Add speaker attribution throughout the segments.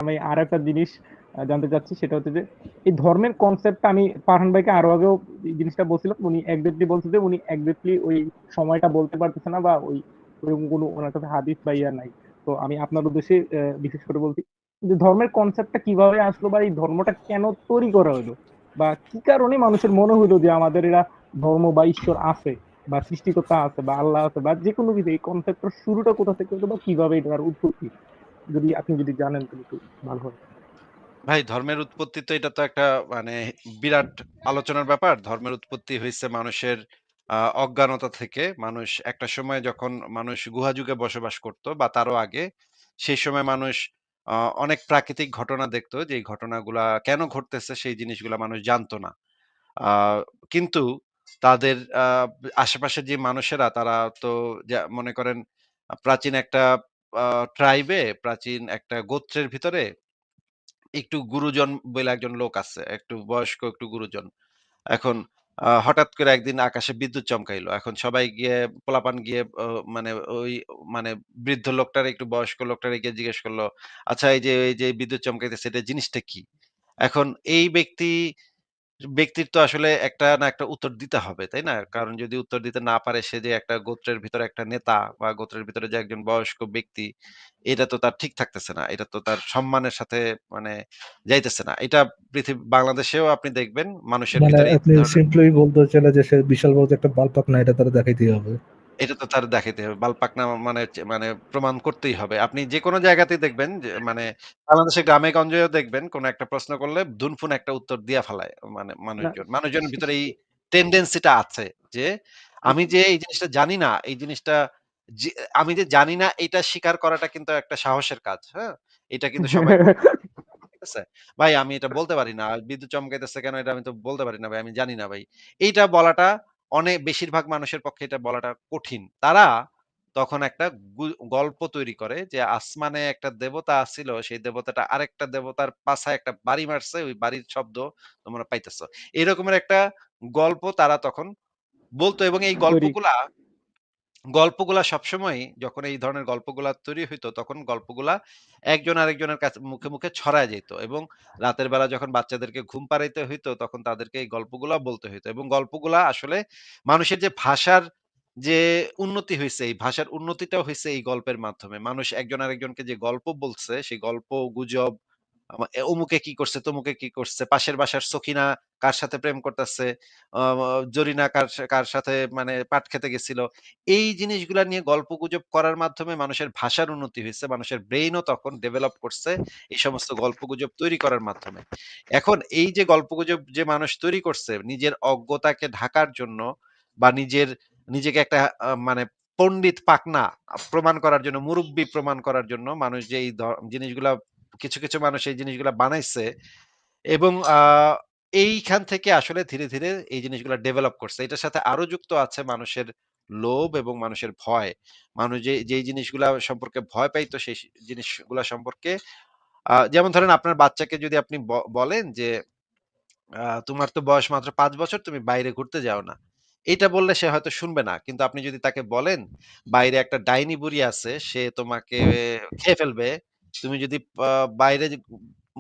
Speaker 1: আমি আর একটা জিনিস জানতে চাচ্ছি, সেটা হচ্ছে যে এই ধর্মের কনসেপ্টটা আমি ফারহান ভাইকে আরো আগেও এই জিনিসটা বলছিলাম, উনি একজাক্টলি বলছে যে উনি একজাক্টলি ওই সময়টা বলতে পারতেছে না, বা ওই ওইরকম কোনো ওনার কাছে হাদিস বা ইয়া নাই। তো আমি আপনার উদ্দেশ্যে বিশেষ করে বলছি যে ধর্মের কনসেপ্টটা কিভাবে আসলো, বা এই ধর্মটা কেন তৈরি করা হলো, বা কি কারণে মানুষের মনে হলো যে আমাদের এরা ধর্ম বা ঈশ্বর আছে, বা সৃষ্টিকর্তা আছে, বা আল্লাহ আছে, বা যে কোনো কিছু, এই কনসেপ্টের শুরুটা কোথা থেকে হলো, বা কিভাবে এটার উৎপত্তি, যদি আপনি যদি জানেন তাহলে একটু ভালো হয়।
Speaker 2: ভাই ধর্মের উৎপত্তি তো এটা তো একটা মানে বিরাট আলোচনার ব্যাপার। ধর্মের উৎপত্তি হইছে মানুষের অজ্ঞানতা থেকে। মানুষ একটা সময় যখন মানুষ গুহা যুগে বসবাস করত বা তারও আগে, সেই সময় মানুষ আ অনেক প্রাকৃতিক ঘটনা দেখতো, যেই ঘটনাগুলা কেন ঘটতেছে সেই জিনিসগুলা মানুষ জানতো না। আ কিন্তু তাদের আশেপাশের যে মানুষেরা তারা তো মনে করেন প্রাচীন একটা আ ট্রাইবে, প্রাচীন একটা গোত্রের ভিতরে একটু গুরুজন বইলা একজন লোক আছে। একটু বয়স্ক, একটু গুরুজন। এখন হঠাৎ করে একদিন আকাশে বিদ্যুৎ চমকাইলো। এখন সবাই গিয়ে পোলাপান গিয়ে মানে ওই মানে বৃদ্ধ লোকটারে, একটু বয়স্ক লোকটারে গিয়ে জিজ্ঞেস করল, "আচ্ছা এই যে বিদ্যুৎ চমকাইতেছে এটা জিনিসটা কি?" এখন এই ব্যক্তির তো আসলে একটা না একটা উত্তর দিতে হবে, তাই না? কারণ যদি উত্তর দিতে না পারে, সে যে একটা গোত্রের ভিতরে একটা নেতা বা গোত্রের ভিতরে যে একজন বয়স্ক ব্যক্তি, এটা তো তার ঠিক থাকতেছে না। এটা তো তার সম্মানের সাথে মানে যাইতেছে না। এটা বাংলাদেশেও আপনি দেখবেন মানুষের
Speaker 3: মানে
Speaker 2: ভিতরে এই
Speaker 3: আপনি
Speaker 2: ধরনের,
Speaker 3: সিম্পলি বলতে চাইলে যে সে বিশাল বড় যে একটা বাল পাকনা, এটা তারা দেখাইতেই হবে।
Speaker 2: এটা তো তার দেখাইতে হবে। বালপাকনা মানে মানে প্রমাণ করতেই হবে। আপনি যেকোনো জায়গাতেই দেখবেন যে মানে বাংলাদেশের গ্রামে-গঞ্জেও দেখবেন কোন একটা প্রশ্ন করলে ধুনফুন একটা উত্তর দিয়া ফালায় মানে
Speaker 1: না,
Speaker 2: মানুষজন। মানুষজনের ভিতরে এই টেনডেন্সিটা আছে যে আমি যে এই জিনিসটা জানি না, এই জিনিসটা যে আমি যে জানি না এটা স্বীকার করাটা কিন্তু একটা সাহসের কাজ, হ্যাঁ? এটা কিন্তু সবাই করতে পারে। ঠিক আছে? ভাই আমি এটা বলতে পারি না। বিদ্যুৎ চমকাইতেছে কেন এটা আমি তো বলতে পারি না ভাই। আমি জানি না ভাই। এইটা বলাটা বেশিরভাগ মানুষের পক্ষে এটা বলাটা কঠিন। তারা তখন একটা গু গল্প তৈরি করে যে আসমানে একটা দেবতা আছিল, সেই দেবতাটা আরেকটা দেবতার পাছায় একটা বাড়ি মারছে, ওই বাড়ির শব্দ তোমরা পাইতেছ। এরকমের একটা গল্প তারা তখন বলত, এবং এই
Speaker 1: তৈরি।
Speaker 2: গল্পগুলা সবসময়ই যখন এই ধরনের গল্পগুলা তৈরি হইতো, তখন গল্পগুলা একজন আরেকজনের কাছে মুখে, মুখে ছড়ায় যেত, এবং রাতের বেলা যখন বাচ্চাদেরকে ঘুম পাড়াইতে হইতো, তখন তাদেরকে এই গল্পগুলা বলতে হইতো, এবং গল্পগুলা আসলে মানুষের যে ভাষার যে উন্নতি হইছে, এই ভাষার উন্নতিটাও হইছে এই গল্পের মাধ্যমে। মানুষ একজন আরেকজনকে যে গল্প বলছে, সেই গল্প, গুজব, অমুকে কি করছে, তমুকে কি করছে, পাশের বাসার সখিনা কার সাথে প্রেম করতেছে, আ জরিনা কার সাথে মানে পাট খেতে গেছিল। এই জিনিসগুলা নিয়ে গল্পগুজব করার মাধ্যমে মানুষের ভাষার উন্নতি হইছে। মানুষের ব্রেইনও তখন ডেভেলপ করছে এই সমস্ত গল্পগুজব তৈরি করার মাধ্যমে। এখন এই যে গল্পগুজব যে মানুষ তৈরি করছে নিজের অজ্ঞতাকে ঢাকার জন্য, বা নিজেকে একটা মানে পণ্ডিত পাকনা প্রমাণ করার জন্য, মুরুব্বি প্রমাণ করার জন্য মানুষ যে এই জিনিসগুলা, কিছু মানুষ এই জিনিসগুলা বানাইছে, এবং এইখান থেকে আসলে ধীরে, ধীরে এই জিনিসগুলা ডেভেলপ করছে। এটার সাথে আরো যুক্ত আছে মানুষের লোভ এবং মানুষের ভয়। মানুষ যেই জিনিসগুলা সম্পর্কে ভয় পাইতো, সেই জিনিসগুলা সম্পর্কে যেমন ধরেন আপনার বাচ্চাকে যদি আপনি বলেন যে, "তোমার তো বয়স মাত্র ৫ বছর, তুমি বাইরে ঘুরতে যাও না।" এইটা বললে সে হয়তো শুনবে না। কিন্তু আপনি যদি তাকে বলেন, "বাইরে একটা ডাইনি বুড়ি আছে, সে তোমাকে খেয়ে ফেলবে। তুমি যদি আ বাইরে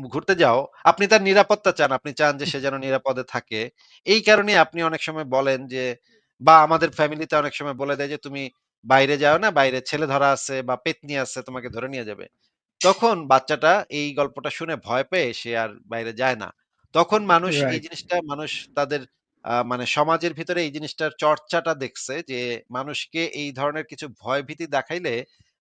Speaker 2: ঘুরতে যাও", আপনি তার নিরাপত্তা চান। আপনি চান যে সে যেন নিরাপদে থাকে। এই কারণেই আপনি অনেক সময় বলেন যে, বা আমাদের ফ্যামিলিতে অনেক সময় বলে দেয় যে, "তুমি বাইরে যাও না, বাইরে ছেলে ধরা আছে বা পেত্নী আছে, তোমাকে ধরে নিয়ে যাবে।" তখন বাচ্চাটা এই গল্পটা শুনে ভয় পেয়ে সে আর বাইরে যায় না। তখন মানুষ এই
Speaker 1: রাইট।
Speaker 2: জিনিসটা, মানুষ তাদের মানে সমাজের ভিতরে এই জিনিসটার চর্চাটা দেখছে যে মানুষকে এই ধরনের কিছু ভয়ভীতি দেখাইলে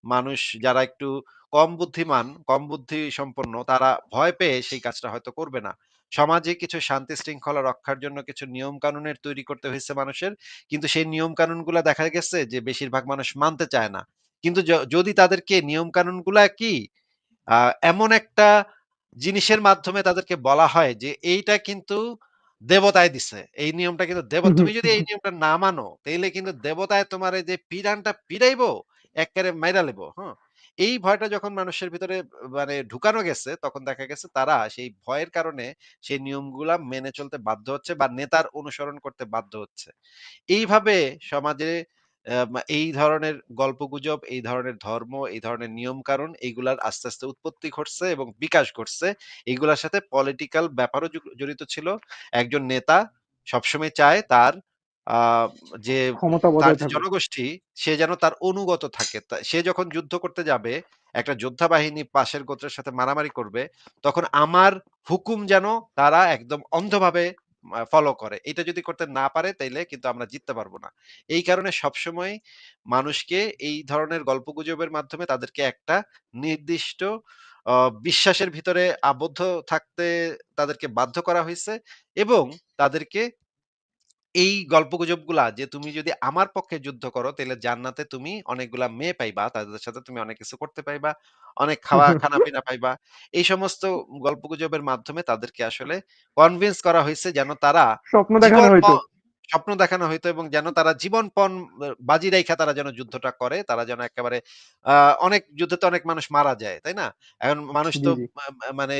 Speaker 2: মানুষ যারা একটু কম বুদ্ধিমান, কম বুদ্ধি সম্পন্ন, তারা ভয় পেয়ে সেই কাজটা হয়তো করবে না। সমাজে কিছু শান্তি শৃঙ্খলা রক্ষার জন্য কিছু নিয়ম কানুনের তৈরি করতে হয়েছে মানুষের। কিন্তু সেই নিয়ম কানুনগুলা দেখা গেছে যে বেশিরভাগ মানুষ মানতে চায় না। কিন্তু যদি তাদেরকে নিয়ম কানুনগুলা কি আ এমন একটা জিনিসের মাধ্যমে তাদেরকে বলা হয় যে এইটা কিন্তু দেবতায় দিছে। এই নিয়মটা কিন্তু তুমি যদি এই নিয়মটা না মানো, তাইলে কিন্তু দেবতায় তোমার এই যে পিরানটা পিরাইবো, এক্কারে মাইরা লেবো। হ্যাঁ? এই ভয়টা যখন মানুষের ভিতরে মানে ঢুকানো গেছে, তখন দেখা গেছে তারা সেই ভয়ের কারণে সেই নিয়মগুলা মেনে চলতে বাধ্য হচ্ছে বা নেতার অনুসরণ করতে বাধ্য হচ্ছে। এইভাবে সমাজে এই ধরনের গল্পগুজব, এই ধরনের ধর্ম, এই ধরনের নিয়ম-কানুন এইগুলার আস্তে, আস্তে উৎপত্তি ঘটছে এবং বিকাশ ঘটছে। এগুলার সাথে পলিটিক্যাল ব্যাপারও জড়িত ছিল। একজন নেতা সবসময় চায় তার আ যে
Speaker 1: ক্ষমতা
Speaker 2: তার
Speaker 1: বজায়
Speaker 2: যে
Speaker 1: থাকুক।
Speaker 2: জনগোষ্ঠী সে যেন তার অনুগত থাকে। সে যখন যুদ্ধ করতে যাবে, একটা যোদ্ধা বাহিনী পাশের গোত্রের সাথে মারামারি করবে, তখন আমার হুকুম যেন তারা একদম অন্ধভাবে ফলো করে। এটা যদি করতে না পারে তাইলে কিন্তু আমরা জিততে পারব না। এই কারণে সবসময় মানুষকে এই ধরনের গল্পগুজবের মাধ্যমে তাদেরকে একটা নির্দিষ্ট আ বিশ্বাসের ভিতরে আবদ্ধ থাকতে তাদেরকে বাধ্য করা হইছে এবং তাদেরকে এই গল্পগুজবগুলা যে তুমি যদি আমার পক্ষে যুদ্ধ করো তাইলে জান্নাতে তুমি অনেকগুলা মেয়ে পাইবা। তাদের সাথে তুমি অনেক কিছু করতে পাইবা। অনেক খানা-পিনা পাইবা। এই সমস্ত গল্পগুজবের মাধ্যমে তাদেরকে আসলে কনভিন্স করা হইছে যেন তারা
Speaker 1: স্বপ্ন দেখানো
Speaker 2: জীবন
Speaker 1: হয়তো।
Speaker 2: স্বপ্ন দেখানো হইতো এবং যেন তারা জীবনপণ বাজি রাইখা তারা যেন যুদ্ধটা করে। তারা যেন একেবারে আ অনেক যুদ্ধে তো অনেক মানুষ মারা যায়, তাই না? এখন মানুষ
Speaker 1: জি,
Speaker 2: তো
Speaker 1: জি।
Speaker 2: মানে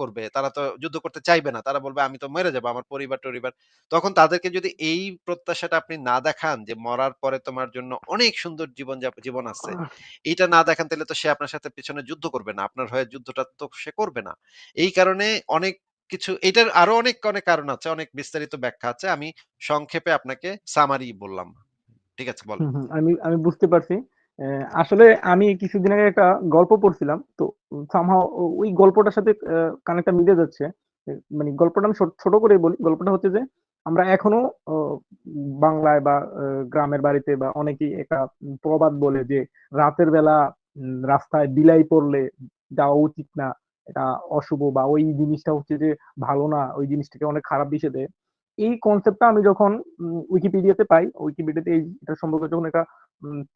Speaker 2: করবে। তারা তো যুদ্ধ করতে চাইবে না। তারা বলবে, "আমি তো মরে যাবো। আমার পরিবার-টরিবার।" তখন তাদেরকে যদি এই প্রত্যাশাটা আপনি না দেখান যে মরার পরে তোমার জন্য অনেক সুন্দর জীবন আছে।
Speaker 1: আহ
Speaker 2: এইটা না দেখান তাহলে তো সে আপনার সাথে পেছনে যুদ্ধ করবে না। আপনার হয়ে যুদ্ধটা তো সে করবে না। এই কারণে অনেক কিছু এটার আরো অনেক কারণ আছে। অনেক বিস্তারিত ব্যাখ্যা আছে। আমি সংক্ষেপে আপনাকে সামারি বললাম। ঠিক আছে বলেন।
Speaker 1: হুম, হুম। আমি আমি বুঝতে পারছি। আসলে আমি কিছুদিন আগে একটা গল্প পড়ছিলাম। তো somehow ওই গল্পটার সাথে কানেক্টটা মিলে যাচ্ছে। মানে গল্পটা আমি ছোট করেই বলি। গল্পটা হচ্ছে যে আমরা এখনো অ বাংলায় বা গ্রামের বাড়িতে বা অনেকেই একটা প্রবাদ বলে যে রাতের বেলা রাস্তায় বিলাই পড়লে যাওয়া উচিত না। এটা অশুভ বা ওই জিনিসটা হচ্ছে যে ভালো না। ওই জিনিসটাকে অনেক খারাপ দিশে দেয়। এই কনসেপ্টটা আমি যখন উইকিপিডিয়াতে পাই, উইকিপিডিয়াতে এটা সম্পর্কে যখন একটা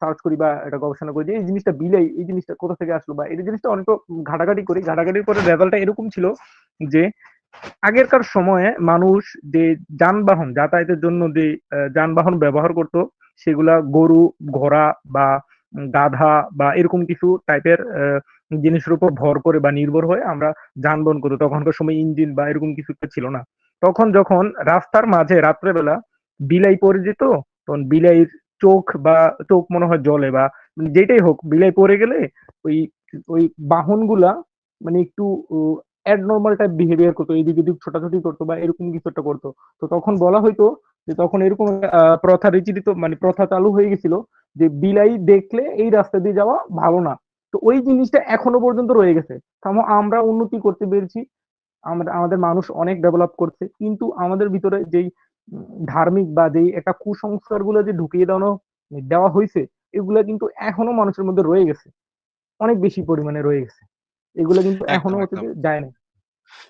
Speaker 1: সার্চ করি বা একটা গবেষণা করি যে এই জিনিসটা বিলাই, এই জিনিসটা কোথা থেকে আসলো বা এই জিনিসটা অনেক ঘাটাঘাটি করি। ঘাটাঘাটির পরে রেজাল্টটা এরকম ছিল যে আগেরকার সময়ে মানুষ যে যানবাহন যাতায়াতের জন্য যে যানবাহন ব্যবহার করত সেগুলা গরু, ঘোড়া বা গাধা বা এরকম কিছু টাইপের জিনিসের উপর ভর করে বা নির্ভর হয়ে আমরা যানবাহন করতো। তখনকার সময় ইঞ্জিন বা এরকম কিছু একটা ছিল না। তখন যখন রাস্তার মাঝে রাত্রেবেলা বিলাই পড়ে যেত, তখন বিলাইয়ের চোখ মনে হয় জ্বলে বা যেটাই হোক বিলাই পড়ে গেলে ওই ওই বাহনগুলা মানে একটু অ্যাবনরমাল টাইপ বিহেভিয়ার করতো, এদিক ওদিক ছোটাছুটি করতো বা এরকম কিছু একটা করতো। তো তখন বলা হইতো যে তখন এরকম প্রথা রীতিনীতি মানে প্রথা চালু হয়ে গেছিল যে বিলাই দেখলে এই রাস্তা দিয়ে যাওয়া ভালো না। তো ওই জিনিসটা এখনো পর্যন্ত রয়ে গেছে। আমরা উন্নতি করতে পেরেছি, আমরা আমাদের মানুষ অনেক ডেভেলপ করছে, কিন্তু আমাদের ভিতরে যেই ধার্মিক বা যেই একটা কুসংস্কার গুলো যে ঢুকিয়ে দেওয়া হয়েছে, এগুলা কিন্তু এখনো মানুষের মধ্যে রয়ে গেছে, অনেক বেশি পরিমাণে রয়ে গেছে। এগুলা কিন্তু এখনো
Speaker 2: একদম,
Speaker 1: হচ্ছে
Speaker 2: একদম।
Speaker 1: যে যায় না।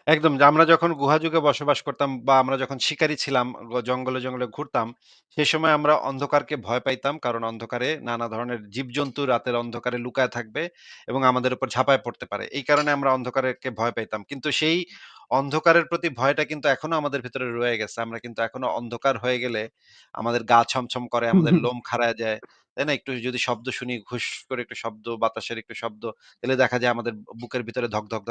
Speaker 2: একদম যে আমরা যখন গুহা যুগে বসবাস করতাম বা আমরা যখন শিকারী ছিলাম, জঙ্গলে ঘুরতাম, সে সময় আমরা অন্ধকারকে ভয় পাইতাম। কারণ অন্ধকারে নানা ধরনের জীবজন্তু রাতের অন্ধকারে লুকায় থাকবে এবং আমাদের উপর ঝাঁপায় পড়তে পারে। এই কারণে আমরা অন্ধকারকে ভয় পাইতাম। কিন্তু সেই অন্ধকারের প্রতি ভয়টা কিন্তু এখনো আমাদের ভেতরে রয়ে গেছে। আমরা কিন্তু এখনো অন্ধকার হয়ে গেলে আমাদের গা ছমছম করে, আমাদের লোম খাড়ায় যায়। তাই না? একটু যদি শব্দ শুনি, হুস করে একটু শব্দ, বাতাসের একটু শব্দ, তাহলে দেখা যায় আমাদের বুকের ভিতরে ধক ধক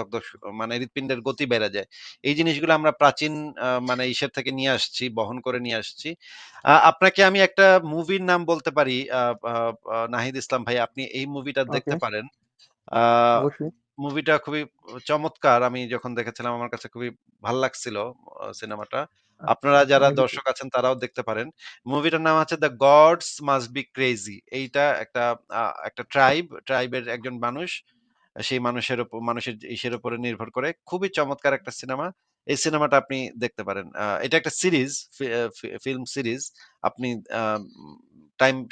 Speaker 2: মানে হৃৎপিণ্ডের গতি বেড়ে যায়। এই জিনিসগুলো আমরা প্রাচীন মানে ইসের থেকে নিয়ে আসছি, বহন করে নিয়ে আসছি। আপনাকে আমি একটা মুভির নাম বলতে পারি। আ আ আ নাহিদ ইসলাম ভাই, আপনি এই মুভিটা
Speaker 1: ওকে,
Speaker 2: দেখতে পারেন। আ
Speaker 1: অবশ্যই।
Speaker 2: মুভিটা খুবই চমৎকার। আমি যখন দেখেছিলাম আমার কাছে খুবই ভাল লাগছিল সিনেমাটা।
Speaker 1: আচ্ছা,
Speaker 2: আপনারা যারা
Speaker 1: অনেক কিছু।
Speaker 2: দর্শক আছেন তারাও দেখতে পারেন। মুভিটার নাম হচ্ছে 'the gods must be crazy'. এইটা একটা ট্রাইবের একজন মানুষ। সেই মানুষের ইসের উপরে নির্ভর করে। খুবই চমৎকার একটা সিনেমা। এই সিনেমাটা আপনি দেখতে পারেন। এটা একটা সিরিজ, ফিল্ম সিরিজ। আপনি আ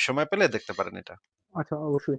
Speaker 2: সময় পেলে দেখতে পারেন এটা।
Speaker 1: আচ্ছা, অবশ্যই।